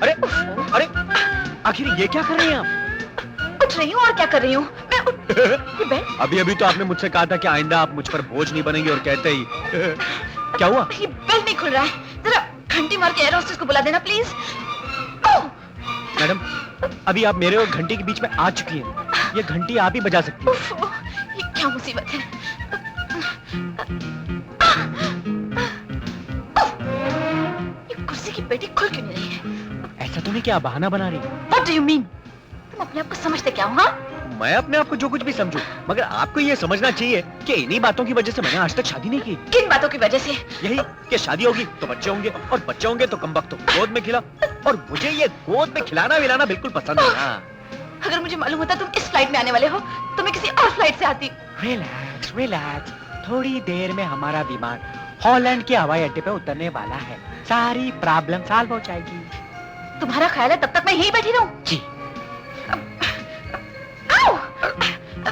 अरे अरे, आखिर ये क्या कर रही हैं आप? उठ रही हूँ और क्या कर रही हूँ मैं ये बेल्ट। अभी अभी तो आपने मुझसे कहा था कि आइंदा आप मुझ पर बोझ नहीं बनेंगी और कहते ही क्या हुआ? ये बेल्ट नहीं खुल रहा है, जरा घंटी मार के एयर होस्टेस को बुला देना प्लीज। मैडम, अभी आप मेरे और घंटी के बीच में आ चुकी हैं। ये घंटी आप ही बजा सकती हैं। ये क्या मुसीबत है। ये कुर्सी की पेटी खुल क्यों नहीं रही है? ऐसा तो नहीं कि आप बहाना बना रही हैं। What do you mean? तुम अपने आप को समझते क्या हो? हाँ, मैं अपने आप को जो कुछ भी समझूं, मगर आपको ये समझना चाहिए कि इन्हीं बातों की वजह से मैंने आज तक शादी नहीं की। किन बातों की वजह से? यही कि शादी होगी तो बच्चे होंगे और बच्चे होंगे तो कमबख्तों को गोद में खिला, और मुझे ये गोद में खिलाना विलाना बिल्कुल पसंद नहीं। हाँ। अगर मुझे मालूम होता तुम इस फ्लाइट में आने वाले हो तो मैं किसी और फ्लाइट से आती। रिलैक्स रिलैक्स, थोड़ी देर में हमारा विमान हॉलैंड के हवाई अड्डे पे उतरने वाला है। सारी प्रॉब्लम सॉल्व हो जाएगी। तुम्हारा ख्याल है तब तक मैं यहीं बैठी रहूं? जी।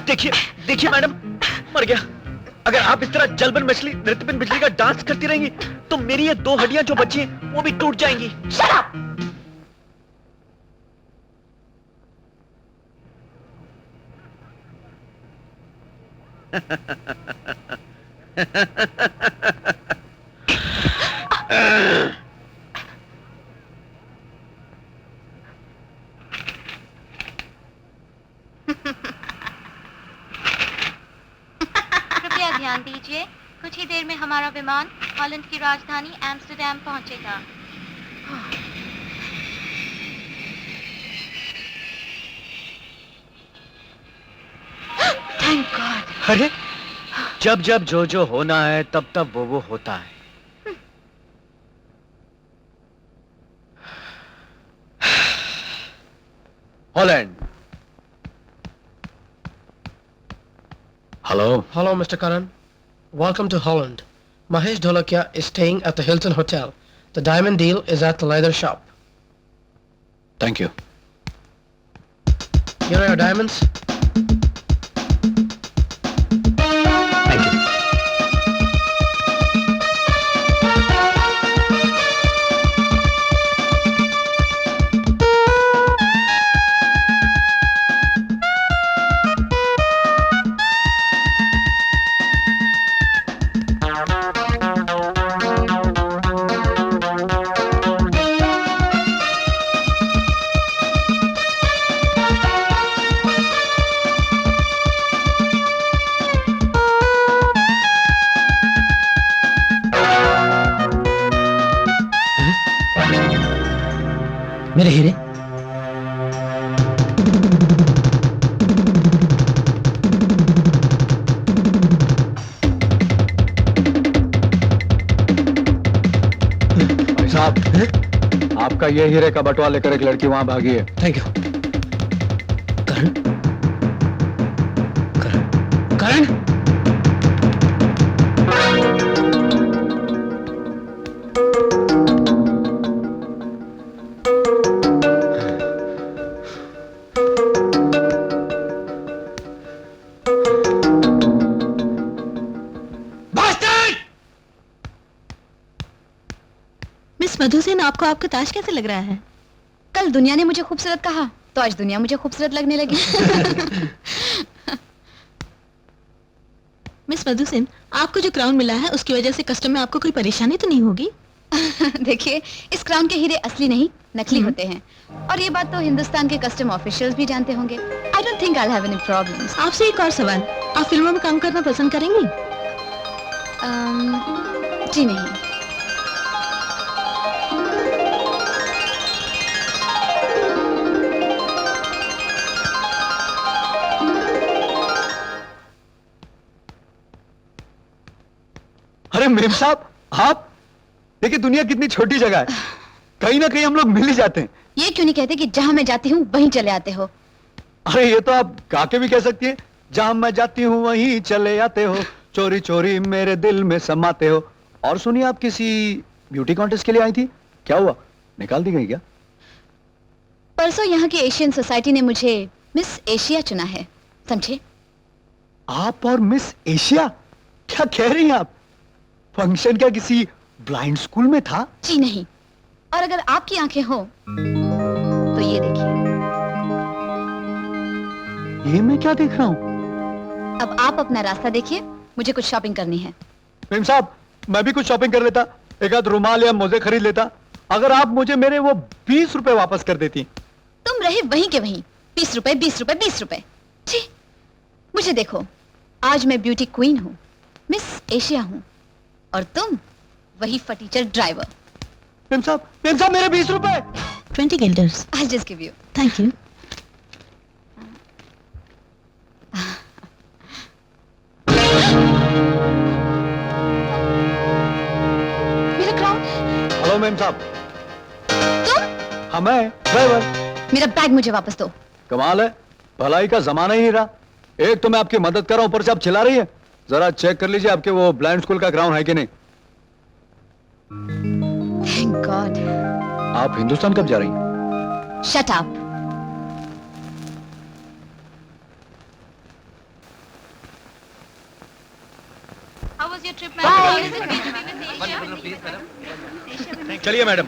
देखिए देखिए मैडम, मर गया। अगर आप इस तरह जलबन मछली नृत्यपिन बिजली का डांस करती रहेंगी तो मेरी ये 2 हड्डियां जो बची हैं वो भी टूट जाएंगी। Shut up! कृपया ध्यान दीजिए, कुछ ही देर में हमारा विमान हॉलैंड की राजधानी एम्स्टर्डम पहुंचेगा। Thank God! अरे, जब जब जो होना है तब तब वो होता है। Holland. Hello. Hello, Mr. Karan. Welcome to Holland. Mahesh Dholakia is staying at the Hilton Hotel. The diamond deal is at the leather shop. Thank you. Here are your diamonds. Thank you. मेरे हीरे। भाई साहब, आपका ये हीरे का बटुआ लेकर एक लड़की वहां भागी है। Thank you. Karan, Karan, Karan. Miss Madhusen, आपको आपका ताज कैसे लग रहा है? कल दुनिया ने मुझे खूबसूरत कहा तो आज दुनिया मुझे खूबसूरत लगने लगी। मिस मधुसेन, आपको जो क्राउन मिला है उसकी वजह से कस्टम में आपको कोई परेशानी तो नहीं होगी? देखिए, इस क्राउन के हीरे असली नहीं नकली होते हैं, और ये बात तो हिंदुस्तान के कस्टम ऑफिशियल्स भी जानते होंगे। I don't think I have any problems. आपसे एक और सवाल, आप फिल्मों में काम करना पसंद करेंगी? जी नहीं। अरे मेम साहब, आप देखिए दुनिया कितनी छोटी जगह है, कहीं ना कहीं हम लोग मिल ही जाते हैं। ये क्यों नहीं कहते कि जहां मैं जाती हूँ वहीं चले आते हो? अरे ये तो आप गा के भी कह सकती हैं, जहां मैं जाती हूँ वहीं चले आते हो, चोरी चोरी मेरे दिल में समाते हो। और सुनिए, आप किसी ब्यूटी कॉन्टेस्ट के लिए आई थी, क्या हुआ, निकाल दी गई क्या? परसों यहाँ की एशियन सोसाइटी ने मुझे मिस एशिया चुना है, समझे? आप और मिस एशिया, क्या कह रही हैं आप? फंक्शन क्या किसी ब्लाइंड स्कूल में था? जी नहीं, और अगर आपकी आंखें हो तो ये देखिए। ये मैं क्या देख रहा हूँ? अब आप अपना रास्ता देखिए, मुझे कुछ शॉपिंग करनी है। मेम साहब, मैं भी कुछ शॉपिंग कर लेता, एक आध रुमाल या मोजे खरीद लेता, अगर आप मुझे मेरे वो 20 रुपए वापस कर देती। तुम रहे वहीं के वहीं, 20 रुपए 20 रुपए 20 रुपए। छी, मुझे देखो, आज मैं ब्यूटी क्वीन हूँ, मिस एशिया हूँ, और तुम वही फटीचर ड्राइवर। मेम साहब, मेरे 20 रुपए। 20 guilders. I'll just give you. Thank you. मेरा क्राउन। हेलो मेम साहब। तुम? हाँ मैं ड्राइवर। मेरा बैग मुझे वापस दो। कमाल है, भलाई का जमाना ही नहीं रहा। एक तो मैं आपकी मदद कर रहा हूं, ऊपर से आप चिल्ला रही है। जरा चेक कर लीजिए आपके वो ब्लाइंड स्कूल का ग्राउंड है कि नहीं। Thank God. आप हिंदुस्तान कब जा रही हैं? Shut up. How was your trip, madam? How is it going to be with Asia? चलिए मैडम,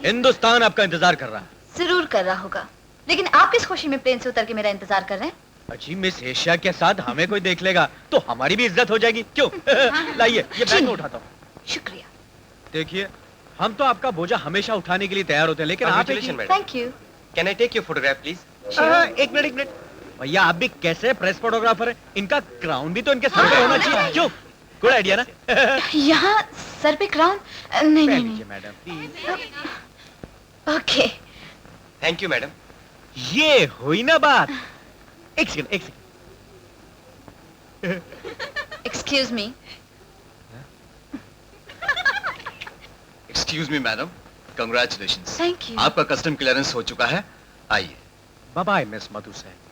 हिंदुस्तान आपका इंतजार कर रहा है। जरूर कर रहा होगा, लेकिन आप किस खुशी में प्लेन से उतर के मेरा इंतजार कर रहे हैं? अजी, मिस एशिया के साथ हमें कोई देख लेगा तो हमारी भी इज्जत हो जाएगी, क्यों? लाइए, ये बैग मैं उठाता हूँ। शुक्रिया। देखिए, हम तो आपका बोझा हमेशा उठाने के लिए तैयार होते हैं, लेकिन आप thank you. Can I take your photograph, please? एक मिनट भैया, आप भी कैसे प्रेस फोटोग्राफर हैं? इनका क्राउन भी तो इनके सर पे होना चाहिए, क्यों? गुड आइडिया ना? यहाँ सर पे क्राउन? नहीं नहीं नहीं। Madam please. Okay. Thank you, madam. ये हुई ना बात। एक second. Excuse me. Excuse me, madam. Congratulations. Thank you. आपका कस्टम क्लियरेंस हो चुका है। आइए। बाय बाय मिस मधु से।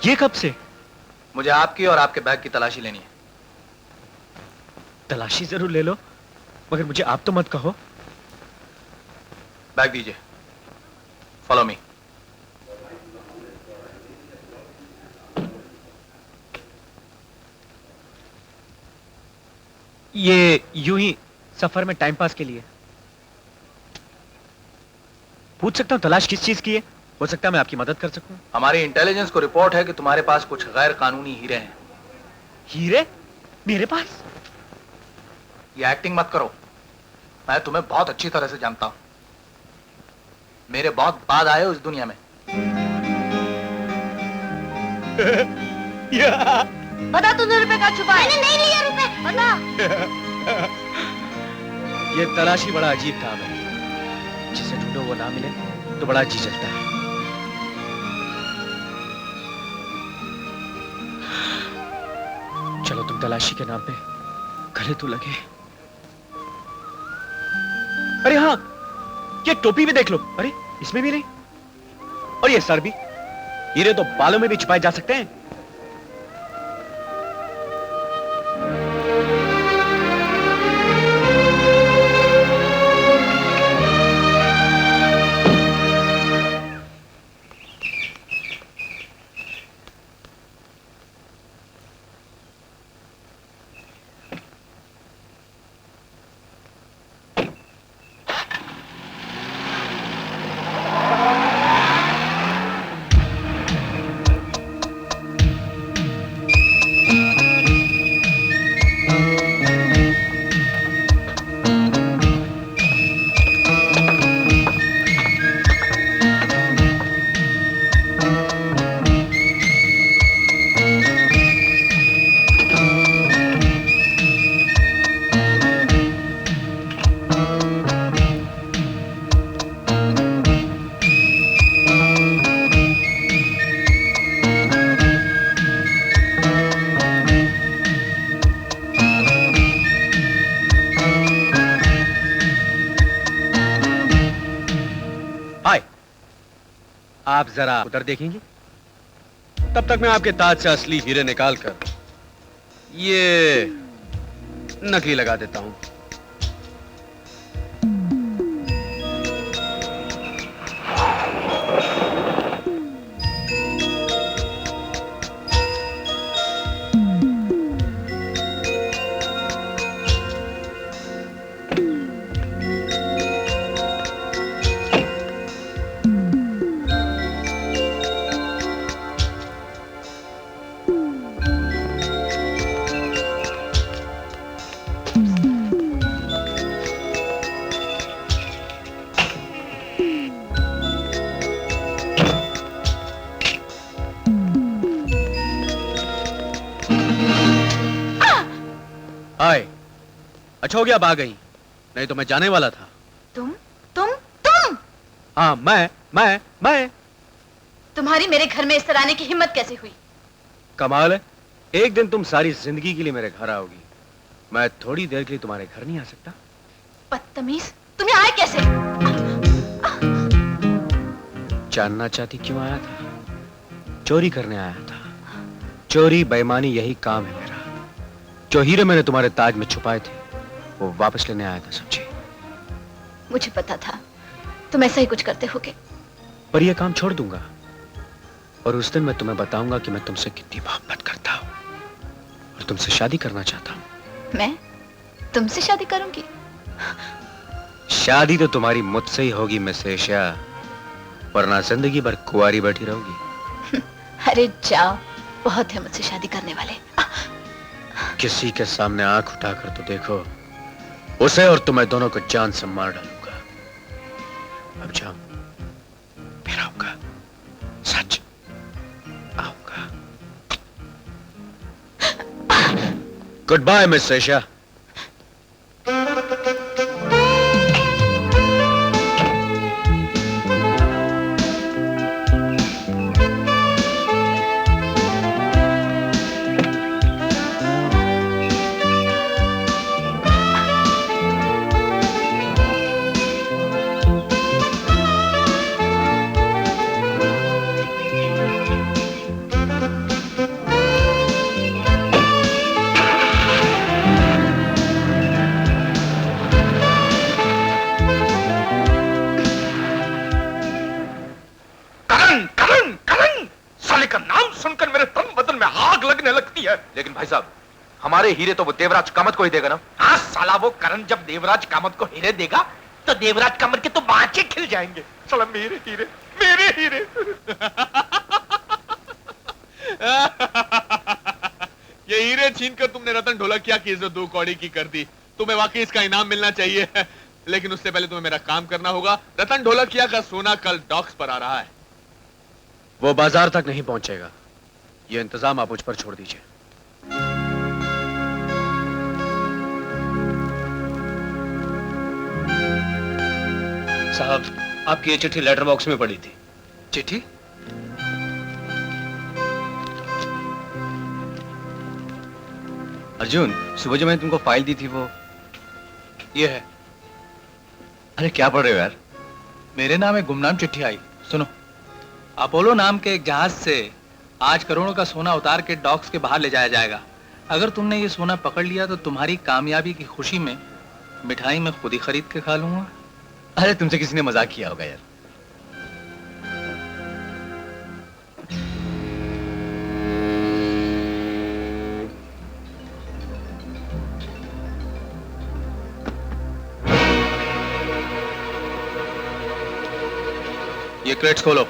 ये कब से? मुझे आपकी और आपके बैग की तलाशी लेनी है। तलाशी जरूर ले लो, मगर मुझे आप तो मत कहो। बैग दीजिए। Follow me. ये यूं ही सफर में टाइम पास के लिए। पूछ सकता हूं तलाश किस चीज की है? हो सकता है मैं आपकी मदद कर सकूं। हमारी इंटेलिजेंस को रिपोर्ट है कि तुम्हारे पास कुछ गैर कानूनी हीरे हैं। हीरे? मेरे पास? ये एक्टिंग मत करो, मैं तुम्हें बहुत अच्छी तरह से जानता हूं। मेरे बहुत बाद आए हो इस दुनिया में। बता तूने रुपए का छुपा? मैंने नहीं लिया रुपए, बता। ये तलाशी बड़ा अजीब काम है, जिसे ढूंढो वो ना मिले तो बड़ा जी चलता है। चलो तुम तलाशी के नाम पे गले तो लगे। अरे हाँ, ये टोपी भी देख लो। अरे इसमें भी नहीं, और ये सर भी। हीरे तो बालों में भी छुपाए जा सकते हैं। आप जरा उधर देखेंगे? तब तक मैं आपके ताज से असली हीरे निकाल कर ये नकली लगा देता हूं। हाय, अच्छा हो गया आप आ गई, नहीं तो मैं जाने वाला था। तुम हाँ, मैं तुम्हारी मेरे घर में इस तरह आने की हिम्मत कैसे हुई? कमाल है, एक दिन तुम सारी जिंदगी के लिए मेरे घर आओगी, मैं थोड़ी देर के लिए तुम्हारे घर नहीं आ सकता? बदतमीज, तुम्हें आए कैसे? जानना चाहती क्यों आया था? चोरी करने आया था। चोरी बेईमानी यही काम है मेरा। जो हीरे मैंने तुम्हारे ताज में छुपाए थे वो वापस लेने आया था, समझी? मुझे पता था तुम ऐसा ही कुछ करते होगे। पर यह काम छोड़ दूंगा और उस दिन मैं तुम्हें बताऊंगा कि मैं तुमसे कितनी मोहब्बत करता हूं और तुमसे शादी करना चाहता हूं। मैं तुमसे शादी करूंगी? शादी तो तुम्हारी मुझसे ही होगी मिस एशिया, वरना जिंदगी भर कुंवारी बैठी रहोगी। अरे जाओ, बहुत है मुझसे शादी करने वाले। किसी के सामने आंख उठाकर तो देखो, उसे और तुम्हें दोनों को जान से मार डालूंगा। अब जाओ, फिर आऊंगा, सच आऊंगा। Good bye miss Asia. लेकिन भाई साहब, हमारे हीरे तो वो देवराज कामत को ही देगा ना? हाँ साला, वो करण जब देवराज कामत को हीरे देगा तो देवराज कामत के तो बाँचे खिल जाएंगे। साला मेरे हीरे, मेरे हीरे। ये हीरे छीन कर तुमने रतन ढोलकिया की इज्जत 2 कौड़ी की कर दी। तुम्हें वाकई इसका इनाम मिलना चाहिए, लेकिन उससे पहले तुम्हें मेरा काम करना होगा। रतन ढोलकिया का सोना कल डॉक्स पर आ रहा है। वो बाजार तक नहीं पहुंचेगा, ये इंतजाम आप मुझ पर छोड़ दीजिए। साहब, आपकी ये चिट्ठी लेटर बॉक्स में पड़ी थी। चिट्ठी? अर्जुन, सुबह जो मैंने तुमको फाइल दी थी वो ये है। अरे क्या पढ़ रहे हो यार? मेरे नाम एक गुमनाम चिट्ठी आई, सुनो। अपोलो नाम के एक जहाज से आज करोड़ों का सोना उतार के डॉक्स के बाहर ले जाया जाएगा। अगर तुमने ये सोना पकड़ लिया तो तुम्हारी कामयाबी की खुशी में मिठाई मैं खुद ही खरीद के खा लूंगा। अरे तुमसे किसी ने मजाक किया होगा यार। ये क्रेट्स खोलो।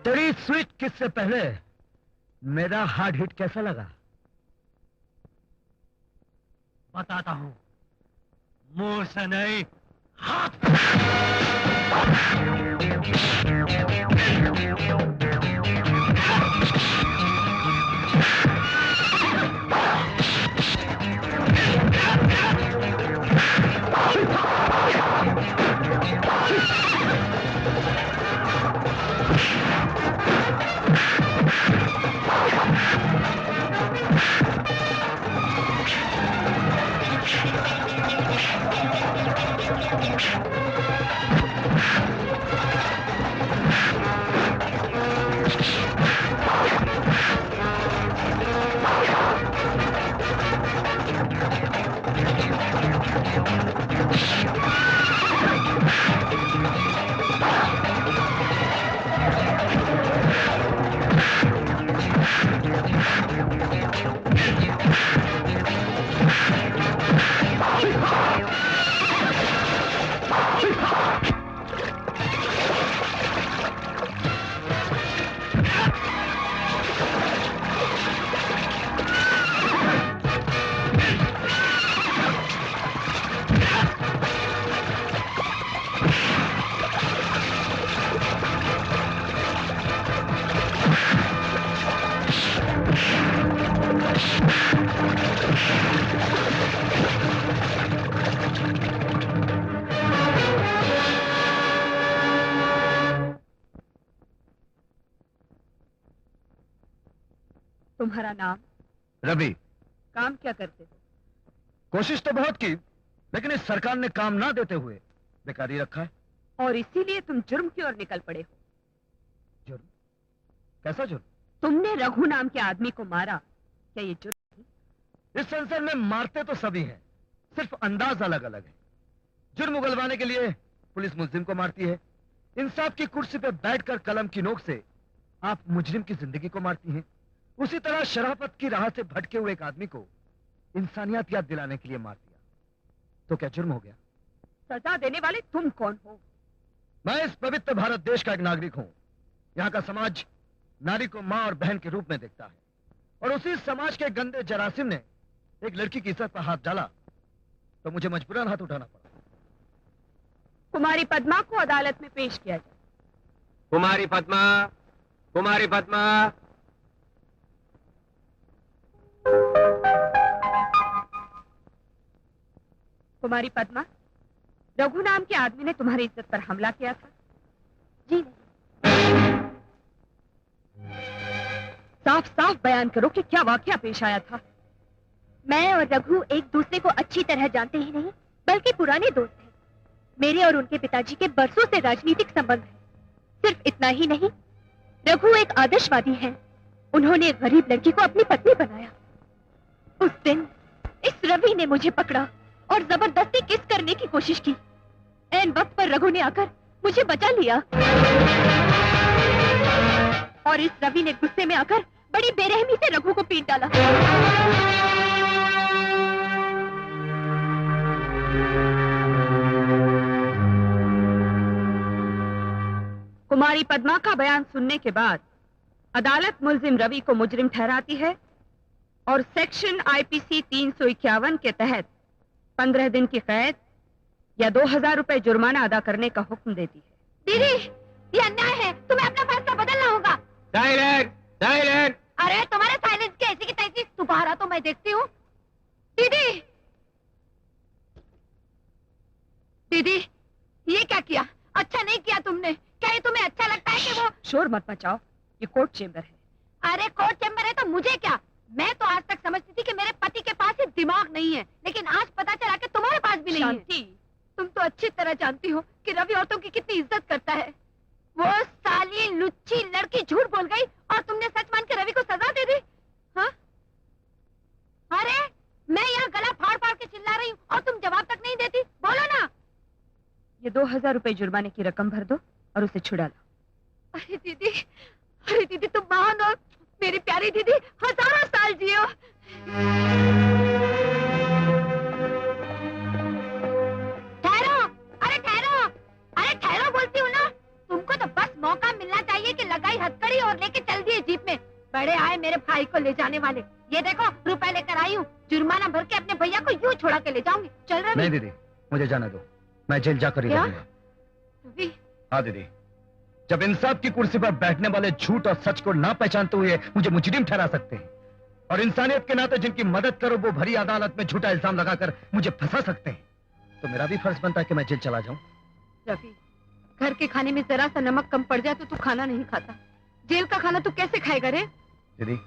तेरी स्वीट किस से पहले मेरा हार्ड हिट कैसा लगा बताता हूं। मुंह से नहीं, हाथ तुम्हारा नाम? रवि। काम क्या करते हो? कोशिश तो बहुत की, लेकिन इस सरकार ने काम ना देते हुए बेकारी रखा है। और इसीलिए तुम जुर्म की ओर निकल पड़े हो। जुर्म? कैसा जुर्म? तुमने रघु नाम के आदमी को मारा, क्या ये जुर्म? इस संसार में मारते तो सभी हैं, सिर्फ अंदाज अलग अलग है। जुर्म उगलवाने के लिए पुलिस मुजरिम को मारती है, इंसाफ की कुर्सी पे बैठकर कलम की नोक से आप मुजरिम की जिंदगी को मारती हैं। उसी तरह शराफत की राह से भटके हुए एक आदमी को इंसानियत याद दिलाने के लिए मार दिया, तो क्या जुर्म हो गया? सजा देने वाले तुम कौन हो? मैं इस पवित्र भारत देश का एक नागरिक हूं। यहाँ का समाज नारी को मां और बहन के रूप में देखता है, और उसी समाज के गंदे जरासिम ने एक लड़की की इज्जत पर हाथ डाला तो मुझे मजबूरन हाथ उठाना पड़ा। कुमारी पद्मा को अदालत में पेश किया जाए। कुमारी पद्मा, कुमारी पद्मा। कुमारी पद्मा, रघु नाम के आदमी ने तुम्हारी इज्जत पर हमला किया था? जी नहीं। साफ साफ बयान करो कि क्या वाकया पेश आया था। मैं और रघु एक दूसरे को अच्छी तरह जानते ही नहीं, बल्कि पुराने दोस्त हैं। मेरे और उनके पिताजी के बरसों से राजनीतिक संबंध हैं। सिर्फ इतना ही नहीं, रघु एक आदर्शवादी हैं। उन्होंने एक गरीब लड़की को अपनी पत्नी बनाया। उस दिन इस रवि ने मुझे पकड़ा और जबरदस्ती किस करने की कोशिश की। ऐन वक्त पर रघु ने आकर मुझे बचा लिया, और इस रवि ने गुस्से में आकर बड़ी बेरहमी से रघु को पीट डाला। कुमारी पद्मा का बयान सुनने के बाद अदालत मुलजिम रवि को मुजरिम ठहराती है और सेक्शन आईपीसी 351 के तहत 15 दिन की कैद या 2000 रुपए जुर्माना अदा करने का हुक्म देती है। दीदी, ये अन्याय है, तुम्हें अपना फैसला बदलना होगा। Silent, silent. अरे तुम्हारे साइलेंस की ऐसी की तैसी दोबारा तो मैं देखती हूँ। दीदी, दीदी, ये क्या किया? अच्छा नहीं किया तुमने। क्या ये तुम्हें अच्छा लगता है कि वो? शोर मत मचाओ, ये कोर्ट चेंबर है। अरे कोर्ट चैम्बर है तो मुझे क्या? मैं तो आज तक समझती थी कि मेरे पति के पास ही दिमाग नहीं है, लेकिन आज पता चला कि तुम्हारे पास भी नहीं है। शांति, तुम तो अच्छी तरह जानती हो कि रवि औरतों की कितनी इज्जत करता है। वो साली लुच्ची लड़की झूठ बोल गई और तुमने सच मान के रवि को सजा दे दी। हाँ? अरे मैं यहाँ गला फाड़ फाड़ के चिल्ला रही हूँ और तुम जवाब तक नहीं देती। बोलो ना। ये 2000 रुपए जुर्माने की रकम भर दो और उसे छुड़ा लो। अरे दीदी तुम महान हो। मेरी प्यारी दीदी, हजारों साल जियो। ठहरो, अरे ठहरो, अरे ठहरो बोलती हूँ ना। तुमको तो बस मौका मिलना चाहिए कि लगाई हथकड़ी और लेके चल दिए जीप में। बड़े आए मेरे भाई को ले जाने वाले। ये देखो रुपए लेकर आई हूँ, जुर्माना भर के अपने भैया को यूँ छोड़ा के ले जाऊंगी। चल रहे? नहीं दीदी, मुझे जाने दो, मैं जेल जाकर ही क्या? रहूंगा। रवि, हाँ दीदी, जब इंसाफ की कुर्सी पर बैठने वाले झूठ और सच को ना पहचानते हुए मुझे मुजरिम ठहरा सकते हैं, और इंसानियत के नाते जिनकी मदद करो वो भरी अदालत में झूठा इल्जाम लगाकर मुझे फंसा सकते हैं, तो मेरा भी फर्ज बनता है कि मैं जेल चला जाऊं। रवि, घर के खाने में जरा सा नमक कम पड़ जाए तो तू खाना नहीं खाता। जेल का खाना तू कैसे खाएगा रे? दीदी,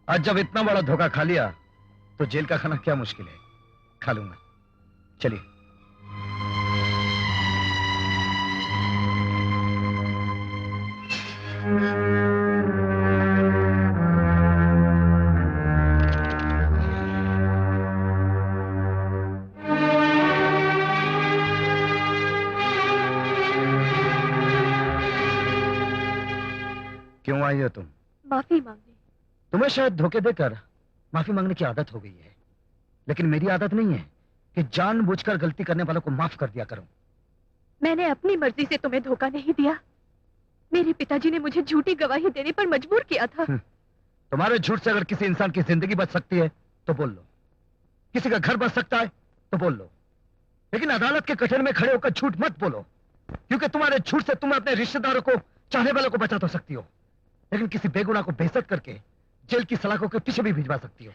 आज जब इतना बड़ा धोखा खा लिया तो जेल का खाना क्या मुश्किल है, खा लूंगा। चलिए। क्यों आई हो तुम? माफी मांगने। तुम्हें शायद धोखे देकर माफी मांगने की आदत हो गई है, लेकिन मेरी आदत नहीं है कि जानबूझकर गलती करने वालों को माफ कर दिया करूं। मैंने अपनी मर्जी से तुम्हें धोखा नहीं दिया। मेरे पिताजी ने मुझे झूठी गवाही देने पर मजबूर किया था। तुम्हारे झूठ से अगर किसी इंसान की जिंदगी बच सकती है तो बोल लो, किसी का घर बच सकता है तो बोल लो, लेकिन अदालत के कठघरे में खड़े होकर झूठ मत बोलो, क्योंकि तुम्हारे झूठ से तुम अपने रिश्तेदारों को, चाहने वालों को बचा तो सकती हो, लेकिन किसी बेगुनाह को बेइज्जत करके जेल की सलाखों के पीछे भी भिजवा सकती हो।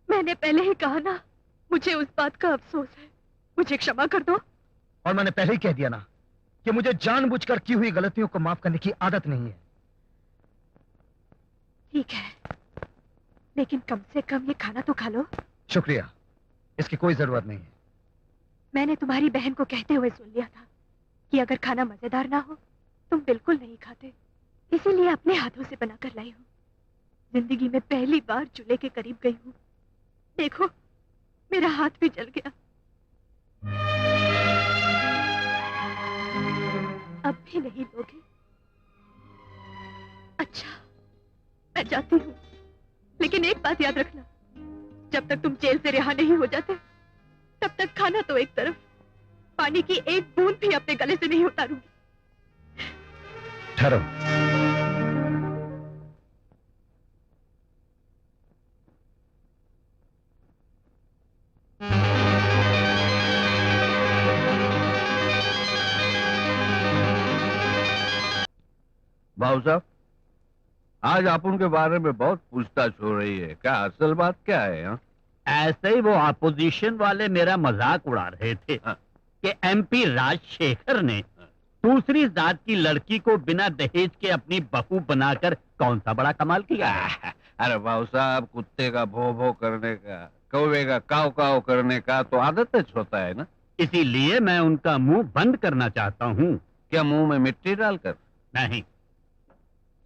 मैंने पहले ही कहा ना, मुझे उस बात का अफसोस है। मुझे क्षमा कर दो। और मैंने पहले ही कह दिया ना कि मुझे जानबूझकर की हुई गलतियों को माफ करने की आदत नहीं है। ठीक है, लेकिन कम से कम ये खाना तो खा लो। शुक्रिया, इसकी कोई जरूरत नहीं है। मैंने तुम्हारी बहन को कहते हुए सुन लिया था कि अगर खाना मजेदार ना हो तुम बिल्कुल नहीं खाते, इसीलिए अपने हाथों से बनाकर लाई हूँ। जिंदगी में पहली बार चूल्हे के करीब गई हूँ। देखो, मेरा हाथ भी जल गया। अब भी नहीं लोगे? अच्छा, मैं जाती हूँ, लेकिन एक बात याद रखना, जब तक तुम जेल से रिहा नहीं हो जाते तब तक खाना तो एक तरफ, पानी की एक बूंद भी अपने गले से नहीं उतारूंगी। ठहरो। भाऊ साहब, आज आप उनके बारे में बहुत पूछताछ हो रही है, क्या असल बात क्या है? हा? ऐसे ही वो अपोजिशन वाले मेरा मजाक उड़ा रहे थे कि एमपी राजशेखर ने दूसरी जात की लड़की को बिना दहेज के अपनी बहू बनाकर कौन सा बड़ा कमाल किया। अरे भाऊ साहब, कुत्ते का भो भो करने का, कौवे का काव काव करने का तो आदत होता है ना। इसीलिए मैं उनका मुंह बंद करना चाहता हूँ। क्या मुंह में मिट्टी डालकर? नहीं,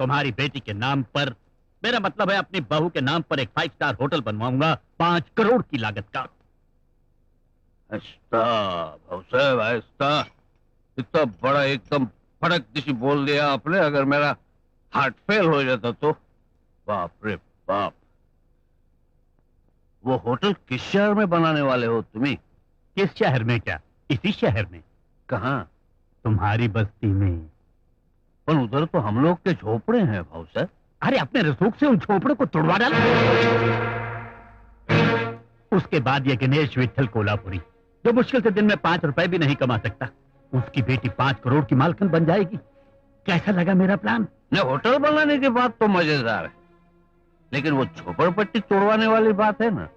तुम्हारी बेटी के नाम पर, मेरा मतलब है अपनी बहू के नाम पर एक 5 स्टार होटल बनवाऊंगा 5 करोड़ की लागत का। आहिस्ता भाऊ साहब, आहिस्ता। इतना बड़ा एकदम फड़क दिशी बोल दिया आपने, अगर मेरा हार्ट फेल हो जाता तो। बाप रे बाप। वो होटल किस शहर में बनाने वाले हो तुम्ही? किस शहर में क्या, इसी शहर में। कहाँ? तुम्हारी बस्ती में। पर उधर तो हम लोग के झोपड़े हैं भाऊ साहब। अरे अपने रसूख से उन झोपड़ों को तोड़वा डाल। उसके बाद ये गणेश विठल कोल्हापुरी, जो मुश्किल से दिन में 5 रुपए भी नहीं कमा सकता, उसकी बेटी 5 करोड़ की मालकिन बन जाएगी। कैसा लगा मेरा प्लान? न होटल बनाने की बात तो मजेदार है, लेकिन वो झोपड़पट्टी तोड़वाने वाली बात है ना,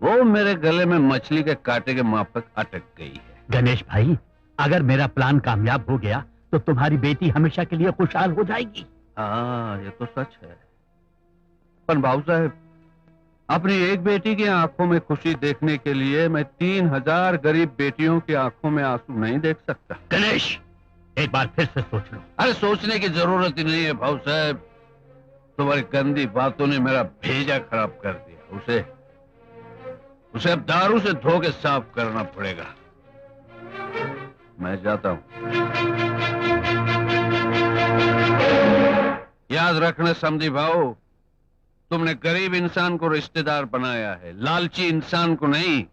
वो मेरे गले में मछली के कांटे के माफक अटक गई है। गणेश भाई, अगर मेरा प्लान कामयाब हो गया तो तुम्हारी बेटी हमेशा के लिए खुशहाल हो जाएगी। हाँ, ये तो सच है। पर भाऊ साहब, अपनी एक बेटी की आंखों में खुशी देखने के लिए मैं 3000 गरीब बेटियों की आंखों में आंसू नहीं देख सकता। गणेश, एक बार फिर से सोच लो। अरे सोचने की जरूरत ही नहीं है भाऊ साहब, तुम्हारी गंदी बातों ने मेरा भेजा खराब कर दिया। उसे अब दारू से धो के साफ करना पड़ेगा। मैं जाता हूं। याद रखना समधी भाऊ, तुमने गरीब इंसान को रिश्तेदार बनाया है, लालची इंसान को नहीं।